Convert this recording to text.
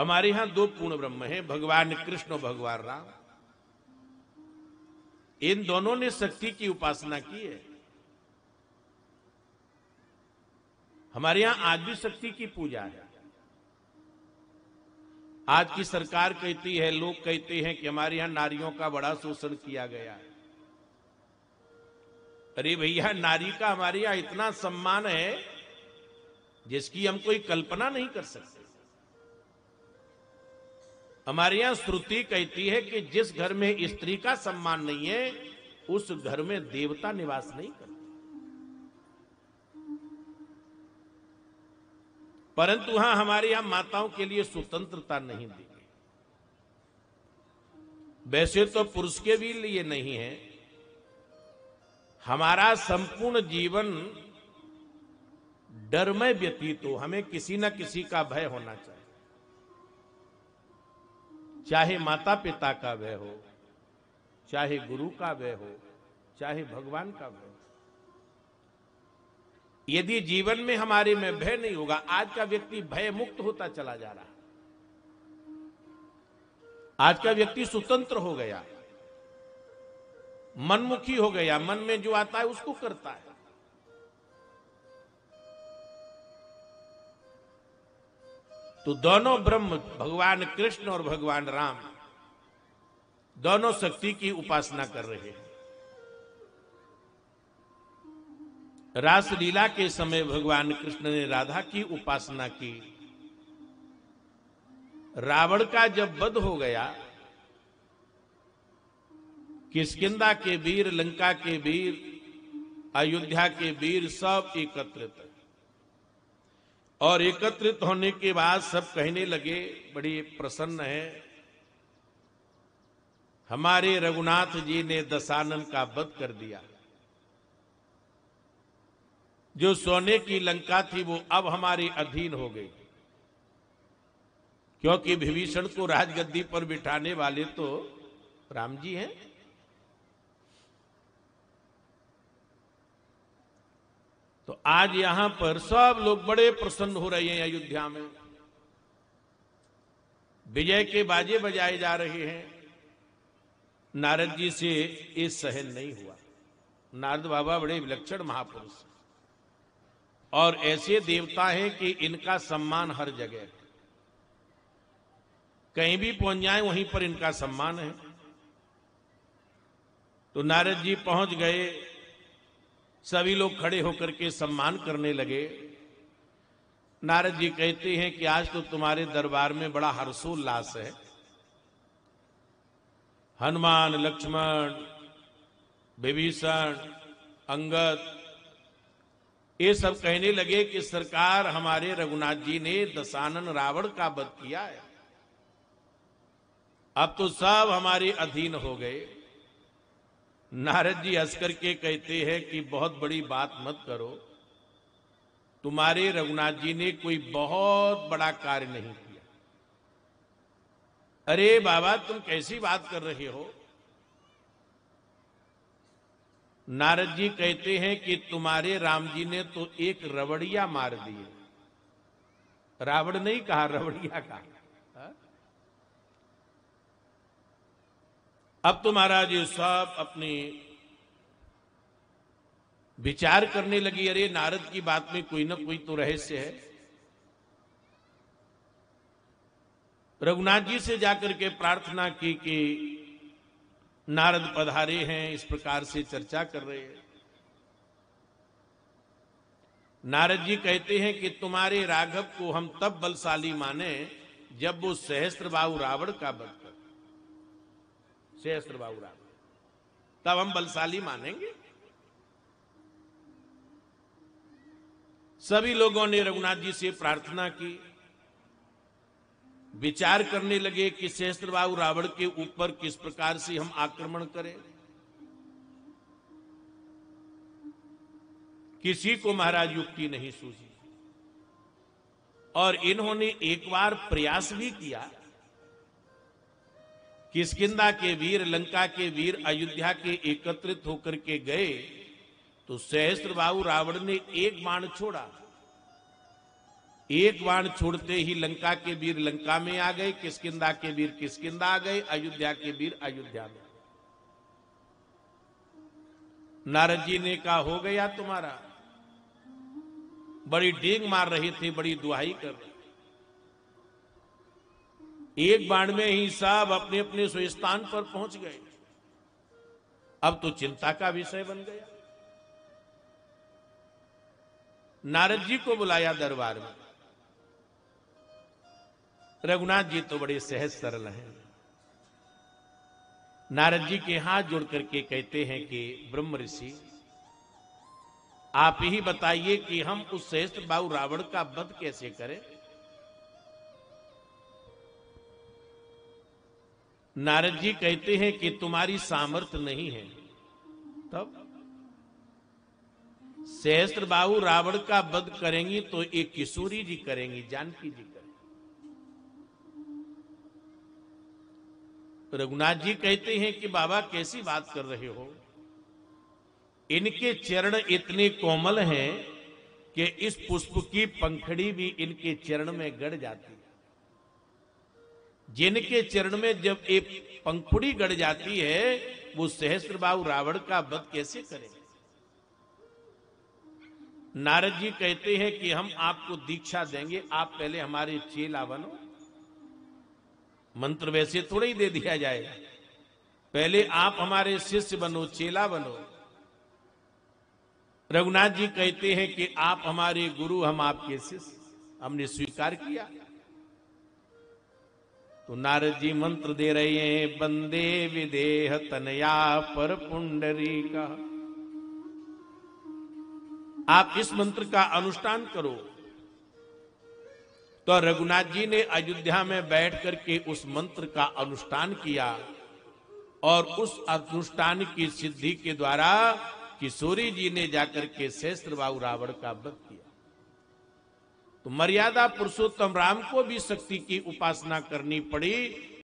हमारे यहां दो पूर्ण ब्रह्म हैं, भगवान कृष्ण और भगवान राम। इन दोनों ने शक्ति की उपासना की है। हमारे यहां आज भी शक्ति की पूजा है। आज की सरकार कहती है, लोग कहते हैं कि हमारे यहां नारियों का बड़ा शोषण किया गया है। अरे भैया, नारी का हमारे यहां इतना सम्मान है जिसकी हम कोई कल्पना नहीं कर सकते। हमारे यहां श्रुति कहती है कि जिस घर में स्त्री का सम्मान नहीं है उस घर में देवता निवास नहीं करते। परंतु हां, हमारे यहां माताओं के लिए स्वतंत्रता नहीं दी गई। वैसे तो पुरुष के भी लिए नहीं है। हमारा संपूर्ण जीवन डरमय व्यतीत हो, हमें किसी न किसी का भय होना चाहिए। चाहे माता पिता का भय हो, चाहे गुरु का भय हो, चाहे भगवान का भय हो। यदि जीवन में हमारे में भय नहीं होगा, आज का व्यक्ति भय मुक्त होता चला जा रहा है। आज का व्यक्ति स्वतंत्र हो गया, मनमुखी हो गया, मन में जो आता है उसको करता है। तो दोनों ब्रह्म, भगवान कृष्ण और भगवान राम, दोनों शक्ति की उपासना कर रहे हैं। रासलीला के समय भगवान कृष्ण ने राधा की उपासना की। रावण का जब वध हो गया, किष्किंधा के वीर, लंका के वीर, अयोध्या के वीर सब एकत्रित, और एकत्रित होने के बाद सब कहने लगे, बड़ी प्रसन्न है, हमारे रघुनाथ जी ने दशानन का वध कर दिया। जो सोने की लंका थी वो अब हमारे अधीन हो गई, क्योंकि विभीषण को राजगद्दी पर बिठाने वाले तो राम जी हैं। तो आज यहां पर सब लोग बड़े प्रसन्न हो रहे हैं। अयोध्या में विजय के बाजे बजाए जा रहे हैं। नारद जी से ये सहन नहीं हुआ। नारद बाबा बड़े विलक्षण महापुरुष और ऐसे देवता हैं कि इनका सम्मान हर जगह, कहीं भी पहुंच जाए वहीं पर इनका सम्मान है। तो नारद जी पहुंच गए, सभी लोग खड़े होकर के सम्मान करने लगे। नारद जी कहते हैं कि आज तो तुम्हारे दरबार में बड़ा हर्षोल्लास है। हनुमान, लक्ष्मण, विभीषण, अंगद, ये सब कहने लगे कि सरकार, हमारे रघुनाथ जी ने दशानन रावण का वध किया है, अब तो सब हमारे अधीन हो गए। नारद जी हंस करके कहते हैं कि बहुत बड़ी बात मत करो, तुम्हारे रघुनाथ जी ने कोई बहुत बड़ा कार्य नहीं किया। अरे बाबा, तुम कैसी बात कर रहे हो? नारद जी कहते हैं कि तुम्हारे राम जी ने तो एक रवड़िया मार दी। रावण नहीं कहा, रवड़िया कहा। अब तो महाराज ये सब अपनी विचार करने लगी, अरे नारद की बात में कोई ना कोई तो रहस्य है। रघुनाथ जी से जाकर के प्रार्थना की कि नारद पधारे हैं, इस प्रकार से चर्चा कर रहे हैं। नारद जी कहते हैं कि तुम्हारे राघव को हम तब बलशाली माने जब वो सहस्त्रबाहु रावण का वध कर, सहस्त्रबाहु रावण, तब हम बलशाली मानेंगे। सभी लोगों ने रघुनाथ जी से प्रार्थना की, विचार करने लगे कि सहस्त्रबाहु रावण के ऊपर किस प्रकार से हम आक्रमण करें। किसी को महाराज युक्ति नहीं सूझी और इन्होंने एक बार प्रयास भी किया। किष्किंधा के वीर, लंका के वीर अयोध्या के एकत्रित होकर के गए तो सहस्त्रबाहु रावण ने एक बाण छोड़ा, एक बाण छोड़ते ही लंका के वीर लंका में आ गए, किष्किंधा के वीर किष्किंधा आ गए, अयोध्या के वीर अयोध्या में। नारद जी ने कहा हो गया तुम्हारा। बड़ी डेंग मार रहे थे, बड़ी दुहाई कर रहे। एक बाण में ही सब अपने अपने स्वस्थान पर पहुंच गए। अब तो चिंता का विषय बन गया। नारद जी को बुलाया दरबार में। रघुनाथ जी तो बड़े सहज सरल हैं। नारद जी के हाथ जोड़ करके कहते हैं कि ब्रह्म ऋषि, आप ही बताइए कि हम उस सहस्त्र बाहु रावण का वध कैसे करें। नारद जी कहते हैं कि तुम्हारी सामर्थ्य नहीं है। तब सहस्त्र बाहु रावण का वध करेंगी तो एक किशोरी जी करेंगी, जानकी जी करेंगी। रघुनाथ जी कहते हैं कि बाबा कैसी बात कर रहे हो। इनके चरण इतने कोमल हैं कि इस पुष्प की पंखड़ी भी इनके चरण में गड़ जाती है। जिनके चरण में जब एक पंखुड़ी गड़ जाती है, वो सहस्त्रबाहु रावण का वध कैसे करेंगे। नारद जी कहते हैं कि हम आपको दीक्षा देंगे, आप पहले हमारे चेला बनो। मंत्र वैसे थोड़ा ही दे दिया जाएगा, पहले आप हमारे शिष्य बनो, चेला बनो। रघुनाथ जी कहते हैं कि आप हमारे गुरु, हम आपके शिष्य, हमने स्वीकार किया। तो नारद जी मंत्र दे रहे हैं, बंदे विदेह तनया पर पुंडरी का। आप इस मंत्र का अनुष्ठान करो। तो रघुनाथ जी ने अयोध्या में बैठ करके उस मंत्र का अनुष्ठान किया और उस अनुष्ठान की सिद्धि के द्वारा किशोरी जी ने जाकर के सहस्त्रबाहु रावण का वध किया। तो मर्यादा पुरुषोत्तम राम को भी शक्ति की उपासना करनी पड़ी